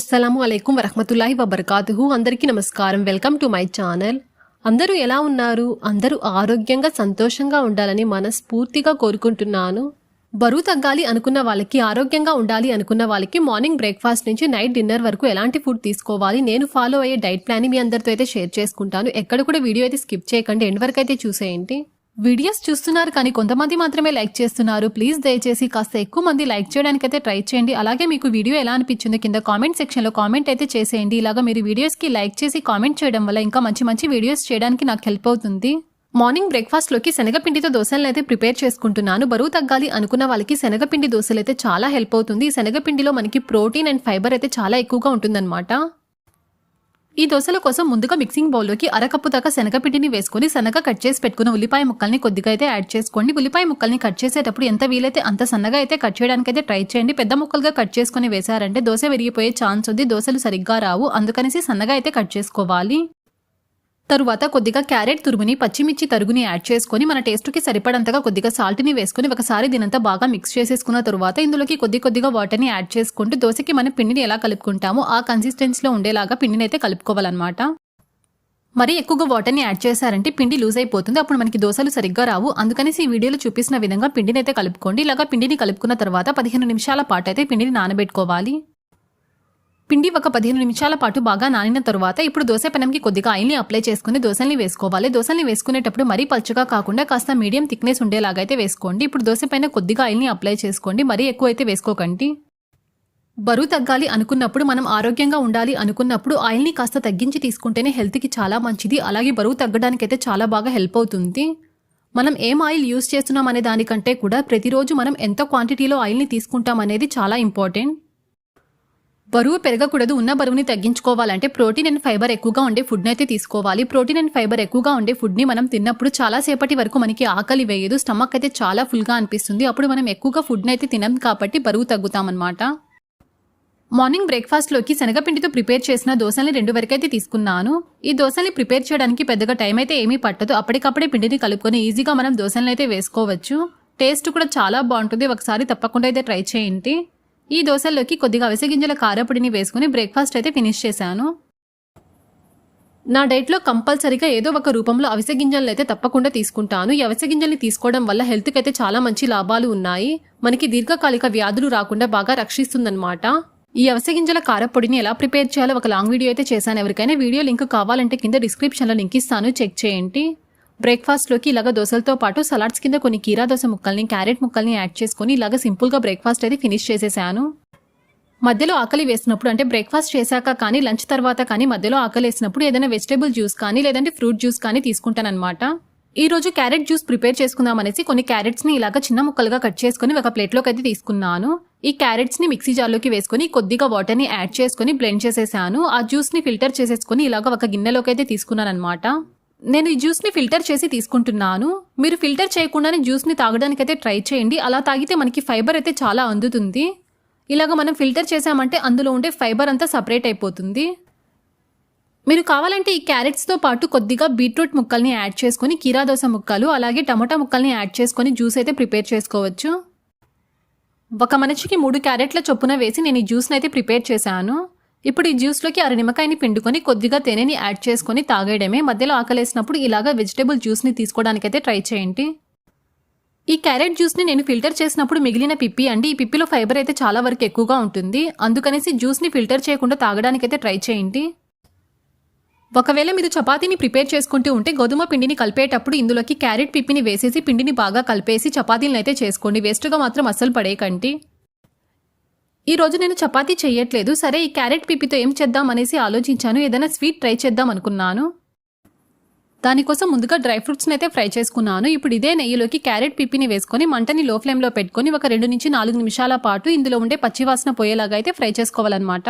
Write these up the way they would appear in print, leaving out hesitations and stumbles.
అస్సలాము అలైకుం వరహ్మతుల్లాహి వబర్కాతుహు. అందరికీ నమస్కారం. Welcome to my channel. అందరూ ఎలా ఉన్నారు? అందరూ ఆరోగ్యంగా సంతోషంగా ఉండాలని మనస్ఫూర్తిగా కోరుకుంటున్నాను. బరువు తగ్గాలి అనుకున్న వాళ్ళకి, ఆరోగ్యంగా ఉండాలి అనుకున్న వాళ్ళకి మార్నింగ్ బ్రేక్ఫాస్ట్ నుంచి నైట్ డిన్నర్ వరకు ఎలాంటి ఫుడ్ తీసుకోవాలి, నేను ఫాలో అయ్యే డైట్ ప్లాన్ మీ అందరితో అయితే షేర్ చేసుకుంటాను. ఎక్కడ కూడా వీడియో అయితే స్కిప్ చేయకండి, ఎండ్ వరకు అయితే చూసేయండి. వీడియోస్ చూస్తున్నారు కానీ కొంతమంది మాత్రమే లైక్ చేస్తున్నారు. ప్లీజ్ దయచేసి కాస్త ఎక్కువ మంది లైక్ చేయడానికైతే ట్రై చేయండి. అలాగే మీకు వీడియో ఎలా అనిపించిందో కింద కామెంట్ సెక్షన్లో కామెంట్ అయితే చేసేయండి. ఇలాగా మీరు వీడియోస్కి లైక్ చేసి కామెంట్ చేయడం వల్ల ఇంకా మంచి మంచి వీడియోస్ చేయడానికి నాకు హెల్ప్ అవుతుంది. మార్నింగ్ బ్రేక్ఫాస్ట్లోకి శనగపిండితో దోశలను అయితే ప్రిపేర్ చేసుకుంటున్నాను. బరువు తగ్గాలి అనుకున్న వాళ్ళకి శనగపిండి దోశలు అయితే చాలా హెల్ప్ అవుతుంది. ఈ శనగపిండిలో మనకి ప్రోటీన్ అండ్ ఫైబర్ అయితే చాలా ఎక్కువగా ఉంటుందన్నమాట. ఈ దోశల కోసం ముందుగా మిక్సింగ్ బౌల్లోకి అరకప్పు దాకా శనగపిండిని వేసుకుని సన్నగా కట్ చేసి పెట్టుకున్న ఉల్లిపాయ ముక్కల్ని కొద్దిగా అయితే యాడ్ చేసుకోండి. ఉల్లిపాయ ముక్కల్ని కట్ చేసేటప్పుడు ఎంత వీలైతే అంత సన్నగా అయితే కట్ చేయడానికి అయితే ట్రై చేయండి. పెద్ద ముక్కలుగా కట్ చేసుకుని వేశారంటే దోశ విరిగిపోయే ఛాన్స్ ఉంది, దోశలు సరిగ్గా రావు. అందుకనేసి సన్నగా అయితే కట్ చేసుకోవాలి. తరువాత కొద్దిగా క్యారెట్ తురుముని, పచ్చిమిర్చి తరుగుని యాడ్ చేసుకుని మన టేస్ట్కి సరిపడంతగా కొద్దిగా సాల్ట్ని వేసుకుని ఒకసారి దీనంతా బాగా మిక్స్ చేసేసుకున్న తరువాత ఇందులోకి కొద్దిగా వాటర్ని యాడ్ చేసుకుంటూ దోశకి మనం పిండిని ఎలా కలుపుకుంటామో ఆ కన్సిస్టెన్సీలో ఉండేలాగా పిండిని అయితే కలుపుకోవాలన్నమాట. మరీ ఎక్కువగా వాటర్ని యాడ్ చేశారంటే పిండి లూజ్ అయిపోతుంది, అప్పుడు మనకి దోశలు సరిగ్గా రావు. అందుకనేసి ఈ వీడియోలో చూపిస్తున్న విధంగా పిండిని అయితే కలుపుకోండి. ఇలాగా పిండిని కలుపుకున్న తర్వాత 15 నిమిషాల పాటు అయితే పిండిని నానబెట్టుకోవాలి. పిండి ఒక 15 నిమిషాల పాటు బాగా నానిన తరువాత ఇప్పుడు దోశ పెనంకి కొద్దిగా ఆయిల్ని అప్లై చేసుకుని దోశల్ని వేసుకోవాలి. దోశల్ని వేసుకునేటప్పుడు మరీ పలుచగా కాకుండా కాస్త మీడియం థిక్నెస్ ఉండేలాగా అయితే వేసుకోండి. ఇప్పుడు దోశ పైన కొద్దిగా ఆయిల్ని అప్లై చేసుకోండి, మరీ ఎక్కువ అయితే వేసుకోకండి. బరువు తగ్గాలి అనుకున్నప్పుడు, మనం ఆరోగ్యంగా ఉండాలి అనుకున్నప్పుడు ఆయిల్ని కాస్త తగ్గించి తీసుకుంటేనే హెల్త్కి చాలా మంచిది. అలాగే బరువు తగ్గడానికైతే చాలా బాగా హెల్ప్ అవుతుంది. మనం ఏం ఆయిల్ యూస్ చేస్తున్నాం అనే దానికంటే కూడా ప్రతిరోజు మనం ఎంత క్వాంటిటీలో ఆయిల్ని తీసుకుంటాం అనేది చాలా ఇంపార్టెంట్. బరువు పెరగకూడదు, ఉన్న బరువుని తగ్గించుకోవాలంటే ప్రోటీన్ అండ్ ఫైబర్ ఎక్కువగా ఉండే ఫుడ్ని అయితే తీసుకోవాలి. ప్రోటీన్ అండ్ ఫైబర్ ఎక్కువగా ఉండే ఫుడ్ని మనం తిన్నప్పుడు చాలా సేపటి వరకు మనకి ఆకలి వేయదు, స్టమక్ అయితే చాలా ఫుల్గా అనిపిస్తుంది. అప్పుడు మనం ఎక్కువగా ఫుడ్ని అయితే తినం కాబట్టి బరువు తగ్గుతామన్నమాట. మార్నింగ్ బ్రేక్ఫాస్ట్లోకి శనగపిండితో ప్రిపేర్ చేసిన దోశల్ని 2 వరకు అయితే తీసుకున్నాను. ఈ దోశల్ని ప్రిపేర్ చేయడానికి పెద్దగా టైం అయితే ఏమీ పట్టదు. అప్పటికప్పుడే పిండిని కలుపుకొని ఈజీగా మనం దోశల్ని అయితే వేసుకోవచ్చు. టేస్ట్ కూడా చాలా బాగుంటుంది. ఒకసారి తప్పకుండా అయితే ట్రై చేయండి. ఈ దోశల్లోకి కొద్దిగా అవిసె గింజల కారపొడిని వేసుకుని బ్రేక్ఫాస్ట్ అయితే ఫినిష్ చేశాను. నా డైట్లో కంపల్సరీగా ఏదో ఒక రూపంలో అవిసె గింజలను అయితే తప్పకుండా తీసుకుంటాను. ఈ అవిసె గింజల్ని తీసుకోవడం వల్ల హెల్త్కి అయితే చాలా మంచి లాభాలు ఉన్నాయి. మనకి దీర్ఘకాలిక వ్యాధులు రాకుండా బాగా రక్షిస్తుందన్నమాట. ఈ అవిసె గింజల కారపొడిని ఎలా ప్రిపేర్ చేయాలో ఒక లాంగ్ వీడియో అయితే చేశాను. ఎవరికైనా వీడియో లింక్ కావాలంటే కింద డిస్క్రిప్షన్లో లింక్ ఇస్తాను, చెక్ చేయండి. బ్రేక్ఫాస్ట్లోకి ఇలాగ దోశలతో పాటు సలాడ్స్ కింద కొన్ని కీరా దోశ ముక్కల్ని, క్యారెట్ ముక్కల్ని యాడ్ చేసుకుని ఇలాగ సింపుల్గా బ్రేక్ఫాస్ట్ అయితే ఫినిష్ చేసేసాను. మధ్యలో ఆకలి వేసినప్పుడు, అంటే బ్రేక్ఫాస్ట్ చేశాక కానీ లంచ్ తర్వాత కానీ మధ్యలో ఆకలి వేసినప్పుడు ఏదైనా వెజిటేబుల్ జ్యూస్ కానీ లేదంటే ఫ్రూట్ జ్యూస్ కానీ తీసుకుంటానన్నమాట. ఈ రోజు క్యారెట్ జ్యూస్ ప్రిపేర్ చేసుకుందామనేసి కొన్ని క్యారెట్స్ని ఇలాగ చిన్న ముక్కలుగా కట్ చేసుకుని ఒక ప్లేట్లోకి అయితే తీసుకున్నాను. ఈ క్యారెట్స్ని మిక్సీ జార్లోకి వేసుకుని కొద్దిగా వాటర్ని యాడ్ చేసుకుని బ్లెండ్ చేసేసాను. ఆ జ్యూస్ని ఫిల్టర్ చేసేసుకుని ఇలాగ ఒక గిన్నెలోకి అయితే తీసుకున్నాను అనమాట. నేను ఈ జ్యూస్ని ఫిల్టర్ చేసి తీసుకుంటున్నాను. మీరు ఫిల్టర్ చేయకుండానే జ్యూస్ని తాగడానికైతే ట్రై చేయండి. అలా తాగితే మనకి ఫైబర్ అయితే చాలా అందుతుంది. ఇలాగ మనం ఫిల్టర్ చేసామంటే అందులో ఉండే ఫైబర్ అంతా సపరేట్ అయిపోతుంది. మీరు కావాలంటే ఈ క్యారెట్స్తో పాటు కొద్దిగా బీట్రూట్ ముక్కల్ని యాడ్ చేసుకుని, కీరా దోశ ముక్కలు అలాగే టమోటా ముక్కల్ని యాడ్ చేసుకుని జ్యూస్ అయితే ప్రిపేర్ చేసుకోవచ్చు. ఒక మనిషికి 3 క్యారెట్ల చొప్పున వేసి నేను ఈ జ్యూస్ని అయితే ప్రిపేర్ చేశాను. ఇప్పుడు ఈ జ్యూస్లోకి 1/2 నిమ్మకాయని పిండుకొని కొద్దిగా తేనెని యాడ్ చేసుకుని తాగేయడమే. మధ్యలో ఆకలేసినప్పుడు ఇలాగా వెజిటేబుల్ జ్యూస్ని తీసుకోవడానికైతే ట్రై చేయండి. ఈ క్యారెట్ జ్యూస్ని నేను ఫిల్టర్ చేసినప్పుడు మిగిలిన పిప్పి అండి. ఈ పిప్పిలో ఫైబర్ అయితే చాలా వరకు ఎక్కువగా ఉంటుంది. అందుకనేసి జ్యూస్ని ఫిల్టర్ చేయకుండా తాగడానికైతే ట్రై చేయండి. ఒకవేళ మీరు చపాతీని ప్రిపేర్ చేసుకుంటూ ఉంటే గోధుమ పిండిని కలిపేటప్పుడు ఇందులోకి క్యారెట్ పిప్పిని వేసేసి పిండిని బాగా కలిపేసి చపాతీలను అయితే చేసుకోండి. వేస్ట్గా మాత్రం అస్సలు పడేయకండి. ఈ రోజు నేను చపాతీ చేయట్లేదు. సరే, ఈ క్యారెట్ పిప్పితో ఏం చేద్దాం అనేసి ఆలోచించాను. ఏదైనా స్వీట్ ట్రై చేద్దాం అనుకున్నాను. దానికోసం ముందుగా డ్రై ఫ్రూట్స్ని అయితే ఫ్రై చేసుకున్నాను. ఇప్పుడు ఇదే నెయ్యిలోకి క్యారెట్ పిప్పిని వేసుకొని మంటని లో ఫ్లేమ్లో పెట్టుకొని ఒక 2 నుంచి 4 నిమిషాల పాటు ఇందులో ఉండే పచ్చివాసన పోయేలాగా అయితే ఫ్రై చేసుకోవాలన్నమాట.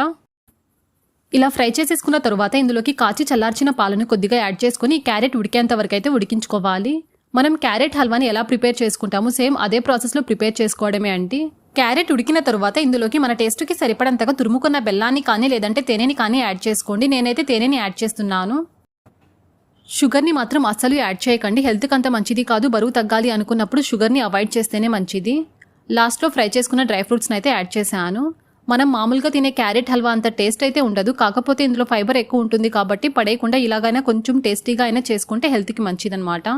ఇలా ఫ్రై చేసేసుకున్న తరువాత ఇందులోకి కాచి చల్లార్చిన పాలను కొద్దిగా యాడ్ చేసుకుని ఈ క్యారెట్ ఉడికేంత వరకు అయితే ఉడికించుకోవాలి. మనం క్యారెట్ హల్వాని ఎలా ప్రిపేర్ చేసుకుంటామో సేమ్ అదే ప్రాసెస్లో ప్రిపేర్ చేసుకోవడమే అండి. క్యారెట్ ఉడికిన తరువాత ఇందులోకి మన టేస్ట్కి సరిపడంతగా తురుముకున్న బెల్లాన్ని కానీ లేదంటే తేనెని కానీ యాడ్ చేసుకోండి. నేనైతే తేనెని యాడ్ చేస్తున్నాను. షుగర్ని మాత్రం అస్సలు యాడ్ చేయకండి, హెల్త్కి అంత మంచిది కాదు. బరువు తగ్గాలి అనుకున్నప్పుడు షుగర్ని అవాయిడ్ చేస్తేనే మంచిది. లాస్ట్లో ఫ్రై చేసుకున్న డ్రై ఫ్రూట్స్ని అయితే యాడ్ చేశాను. మనం మామూలుగా తినే క్యారెట్ హల్వా అంత టేస్ట్ అయితే ఉండదు, కాకపోతే ఇందులో ఫైబర్ ఎక్కువ ఉంటుంది కాబట్టి పడేయకుండా ఇలాగైనా కొంచెం టేస్టీగా అయినా చేసుకుంటే హెల్త్కి మంచిదన్నమాట.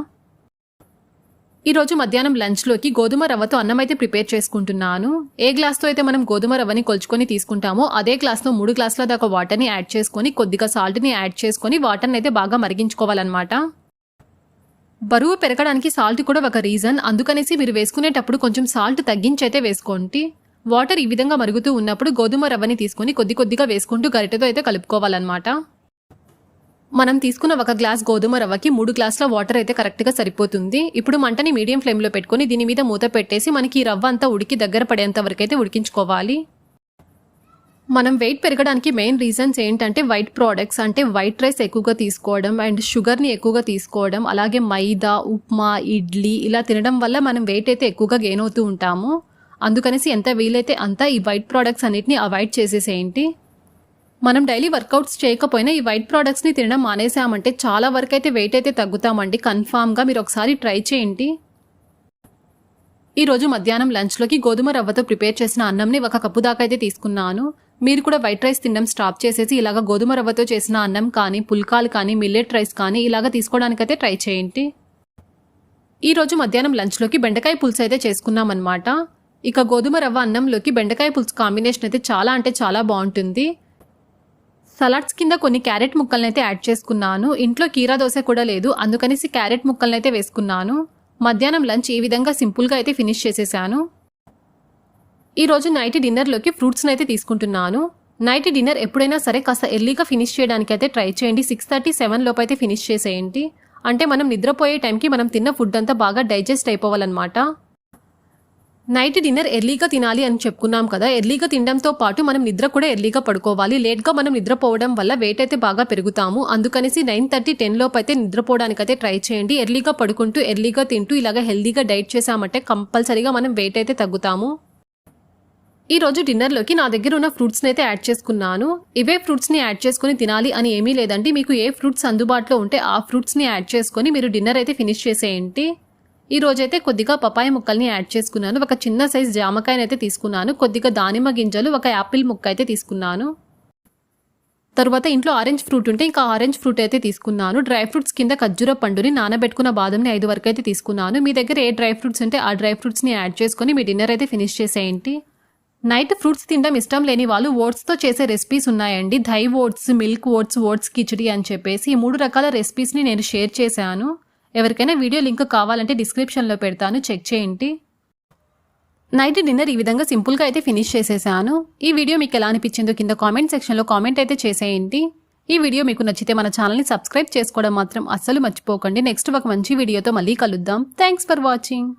ఈరోజు మధ్యాహ్నం లంచ్లోకి గోధుమ రవ్వతో అన్నం అయితే ప్రిపేర్ చేసుకుంటున్నాను. ఏ గ్లాస్తో అయితే మనం గోధుమ రవ్వని కొలుచుకొని తీసుకుంటామో అదే గ్లాస్తో 3 గ్లాసుల దాకా వాటర్ని యాడ్ చేసుకొని కొద్దిగా సాల్ట్ని యాడ్ చేసుకొని వాటర్ని అయితే బాగా మరిగించుకోవాలన్నమాట. బరువు పెరగడానికి సాల్ట్ కూడా ఒక రీజన్, అందుకనేసి మీరు వేసుకునేటప్పుడు కొంచెం సాల్ట్ తగ్గించి అయితే వేసుకోండి. వాటర్ ఈ విధంగా మరుగుతూ ఉన్నప్పుడు గోధుమ రవ్వని తీసుకొని కొద్ది కొద్దిగా వేసుకుంటూ గరిటెతో అయితే కలుపుకోవాలన్నమాట. మనం తీసుకున్న 1 గ్లాస్ గోధుమ రవ్వకి 3 గ్లాసుల వాటర్ అయితే కరెక్ట్గా సరిపోతుంది. ఇప్పుడు మంటని మీడియం ఫ్లేమ్లో పెట్టుకొని దీని మీద మూత పెట్టేసి మనకి ఈ రవ్వ అంతా ఉడికి దగ్గర పడేంత వరకు అయితే ఉడికించుకోవాలి. మనం వెయిట్ పెరగడానికి మెయిన్ రీజన్స్ ఏంటంటే వైట్ ప్రోడక్ట్స్ అంటే వైట్ రైస్ ఎక్కువగా తీసుకోవడం అండ్ షుగర్ని ఎక్కువగా తీసుకోవడం, అలాగే మైదా, ఉప్మా, ఇడ్లీ ఇలా తినడం వల్ల మనం వెయిట్ అయితే ఎక్కువగా గెయిన్ అవుతూ ఉంటాము. అందుకనేసి ఎంత వీలైతే అంత ఈ వైట్ ప్రోడక్ట్స్ అన్నిటిని అవాయిడ్ చేసేసేయండి. మనం డైలీ వర్కౌట్స్ చేయకపోయినా ఈ వైట్ ప్రోడక్ట్స్ని తినడం మానేసామంటే చాలా వరకు అయితే వెయిట్ అయితే తగ్గుతామండి. కన్ఫామ్గా మీరు ఒకసారి ట్రై చేయండి. ఈరోజు మధ్యాహ్నం లంచ్లోకి గోధుమ రవ్వతో ప్రిపేర్ చేసిన అన్నంని 1 కప్పు దాకా అయితే తీసుకున్నాను. మీరు కూడా వైట్ రైస్ తినడం స్టాప్ చేసేసి ఇలాగ గోధుమ రవ్వతో చేసిన అన్నం కానీ, పుల్కాలు కానీ, మిల్లెట్ రైస్ కానీ ఇలాగ తీసుకోవడానికైతే ట్రై చేయండి. ఈరోజు మధ్యాహ్నం లంచ్లోకి బెండకాయ పులుసు అయితే చేసుకున్నామన్నమాట. ఇక గోధుమ రవ్వ అన్నంలోకి బెండకాయ పులుసు కాంబినేషన్ అయితే చాలా అంటే చాలా బాగుంటుంది. సలాడ్స్ కింద కొన్ని క్యారెట్ ముక్కల్ని అయితే యాడ్ చేసుకున్నాను. ఇంట్లో కీరా దోశ కూడా లేదు, అందుకనేసి క్యారెట్ ముక్కల్ని అయితే వేసుకున్నాను. మధ్యాహ్నం లంచ్ ఈ విధంగా సింపుల్గా అయితే ఫినిష్ చేసేసాను. ఈరోజు నైట్ డిన్నర్లోకి ఫ్రూట్స్ని అయితే తీసుకుంటున్నాను. నైట్ డిన్నర్ ఎప్పుడైనా సరే కాస్త ఎర్లీగా ఫినిష్ చేయడానికి అయితే ట్రై చేయండి. 6:30, 7 లోపు అయితే ఫినిష్ చేసేయండి. అంటే మనం నిద్రపోయే టైంకి మనం తిన్న ఫుడ్ అంతా బాగా డైజెస్ట్ అయిపోవాలన్నమాట. నైట్ డిన్నర్ ఎర్లీగా తినాలి అని చెప్పుకున్నాం కదా, ఎర్లీగా తినడంతో పాటు మనం నిద్ర కూడా ఎర్లీగా పడుకోవాలి. లేట్గా మనం నిద్రపోవడం వల్ల వెయిట్ అయితే బాగా పెరుగుతాము. అందుకనేసి 9:30, 10 లోపు అయితే నిద్రపోవడానికైతే ట్రై చేయండి. ఎర్లీగా పడుకుంటూ ఎర్లీగా తింటూ ఇలాగ హెల్దీగా డైట్ చేసామంటే కంపల్సరీగా మనం వెయిట్ అయితే తగ్గుతాము. ఈరోజు డిన్నర్లోకి నా దగ్గర ఉన్న ఫ్రూట్స్ని అయితే యాడ్ చేసుకున్నాను. ఇవే ఫ్రూట్స్ని యాడ్ చేసుకుని తినాలి అని ఏమీ లేదండి. మీకు ఏ ఫ్రూట్స్ అందుబాటులో ఉంటే ఆ ఫ్రూట్స్ని యాడ్ చేసుకొని మీరు డిన్నర్ అయితే ఫినిష్ చేసేయండి. ఈ రోజైతే కొద్దిగా పపాయ ముక్కల్ని యాడ్ చేసుకున్నాను. 1 చిన్న సైజ్ జామకాయని అయితే తీసుకున్నాను. కొద్దిగా దానిమ్మ గింజలు, 1 యాపిల్ ముక్క అయితే తీసుకున్నాను. తర్వాత ఇంట్లో ఆరెంజ్ ఫ్రూట్ ఉంటే ఇంకా ఆరెంజ్ ఫ్రూట్ అయితే తీసుకున్నాను. డ్రై ఫ్రూట్స్ కింద ఖర్జూర పండుని, నానబెట్టుకున్న బాదంని 5 వరకు అయితే తీసుకున్నాను. మీ దగ్గర ఏ డ్రై ఫ్రూట్స్ ఉంటే ఆ డ్రై ఫ్రూట్స్ని యాడ్ చేసుకొని మీ డిన్నర్ అయితే ఫినిష్ చేసేయండి. నైట్ ఫ్రూట్స్ తినడం ఇష్టం లేని వాళ్ళు ఓట్స్తో చేసే రెసిపీస్ ఉన్నాయండి. ధై oats, milk oats, oats khichdi అని చెప్పేసి ఈ 3 రకాల రెసిపీస్ని నేను షేర్ చేశాను. ఎవరికైనా వీడియో లింక్ కావాలంటే డిస్క్రిప్షన్లో పెడతాను, చెక్ చేయండి. నైట్ డిన్నర్ ఈ విధంగా సింపుల్గా అయితే ఫినిష్ చేసేసాను. ఈ వీడియో మీకు ఎలా అనిపించిందో కింద కామెంట్ సెక్షన్లో కామెంట్ అయితే చేసేయండి. ఈ వీడియో మీకు నచ్చితే మన ఛానల్ని సబ్స్క్రైబ్ చేసుకోవడం మాత్రం అస్సలు మర్చిపోకండి. నెక్స్ట్ ఒక మంచి వీడియోతో మళ్ళీ కలుద్దాం. Thanks for watching.